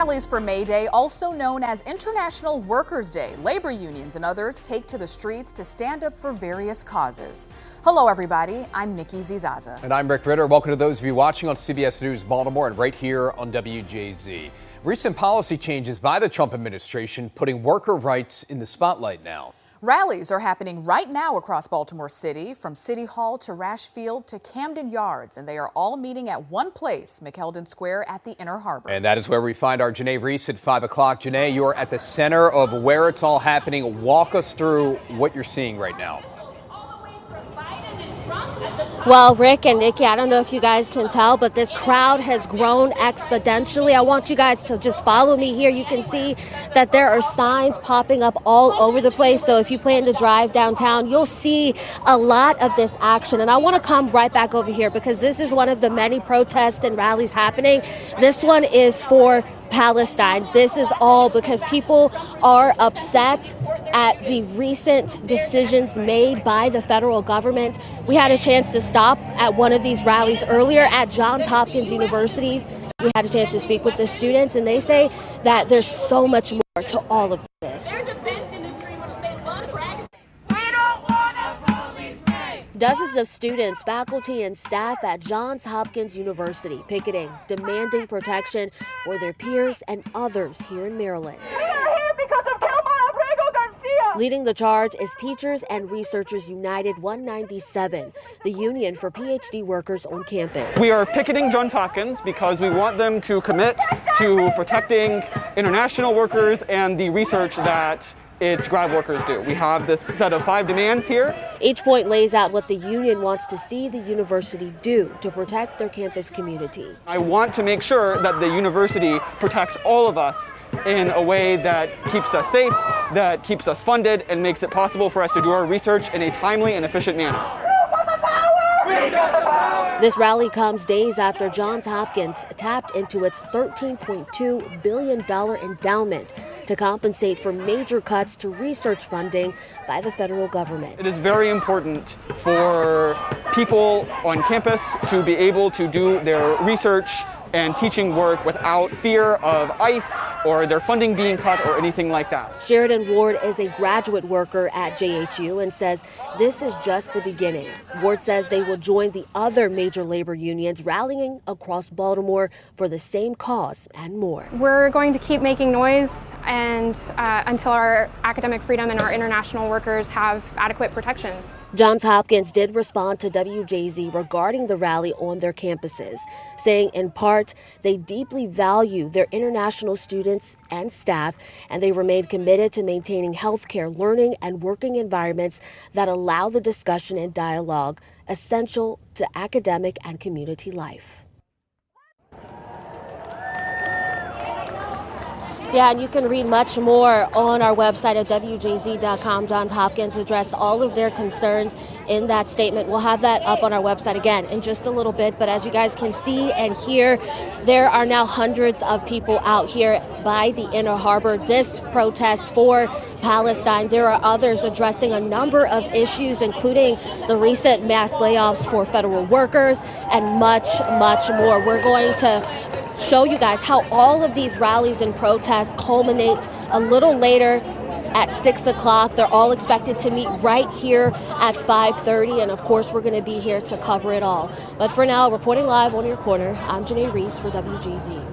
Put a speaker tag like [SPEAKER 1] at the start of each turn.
[SPEAKER 1] Rallies for May Day, also known as International Workers' Day. Labor unions and others take to the streets to stand up for various causes. Hello, everybody. I'm Nikki Zizaza.
[SPEAKER 2] And I'm Rick Ritter. Welcome to those of you watching on CBS News Baltimore and right here on WJZ. Recent policy changes by the Trump administration putting worker rights in the spotlight now.
[SPEAKER 1] Rallies are happening right now across Baltimore City, from City Hall to Rash Field to Camden Yards, and they are all meeting at one place, McKeldin Square at the Inner Harbor.
[SPEAKER 2] And that is where we find our Janae Reese at 5 o'clock. Janae, you're at the center of where it's all happening. Walk us through what you're seeing right now.
[SPEAKER 3] Well, Rick and Nikki, I don't know if you guys can tell, but this crowd has grown exponentially. I want you guys to just follow me here. You can see that there are signs popping up all over the place. So if you plan to drive downtown, you'll see a lot of this action. And I want to come right back over here because this is one of the many protests and rallies happening. This one is for Palestine. This is all because people are upset at the recent decisions made by the federal government. We had a chance to stop at one of these rallies earlier at Johns Hopkins University. We had a chance to speak with the students, and they say that there's so much more to all of this. Dozens of students, faculty, and staff at Johns Hopkins University picketing, demanding protection for their peers and others here in Maryland.
[SPEAKER 4] We are here because of Garcia.
[SPEAKER 3] Leading the charge is Teachers and Researchers United 197, the union for PhD workers on campus.
[SPEAKER 4] We are picketing Johns Hopkins because we want them to commit to protecting international workers and the research that its grad workers do. We have this set of 5 demands here.
[SPEAKER 3] Each point lays out what the union wants to see the university do to protect their campus community.
[SPEAKER 4] I want to make sure that the university protects all of us in a way that keeps us safe, that keeps us funded, and makes it possible for us to do our research in a timely and efficient manner.
[SPEAKER 3] This rally comes days after Johns Hopkins tapped into its $13.2 billion endowment to compensate for major cuts to research funding by the federal government.
[SPEAKER 4] It is very important for people on campus to be able to do their research and teaching work without fear of ICE or their funding being cut or anything like that.
[SPEAKER 3] Sheridan Ward is a graduate worker at JHU and says this is just the beginning. Ward says they will join the other major labor unions rallying across Baltimore for the same cause and more.
[SPEAKER 5] We're going to keep making noise and until our academic freedom and our international workers have adequate protections.
[SPEAKER 3] Johns Hopkins did respond to WJZ regarding the rally on their campuses, saying in part they deeply value their international students and staff, and they remain committed to maintaining healthcare, learning, and working environments that allow the discussion and dialogue essential to academic and community life. Yeah, and you can read much more on our website at WJZ.com. Johns Hopkins addressed all of their concerns in that statement. We'll have that up on our website again in just a little bit. But as you guys can see and hear, there are now hundreds of people out here by the Inner Harbor. This protest for Palestine. There are others addressing a number of issues, including the recent mass layoffs for federal workers and much, much more. We're going to show you guys how all of these rallies and protests culminate a little later at 6 o'clock. They're all expected to meet right here at 5:30, and of course we're going to be here to cover it all. But for now, reporting live on your corner, I'm Janae Reese for WJZ.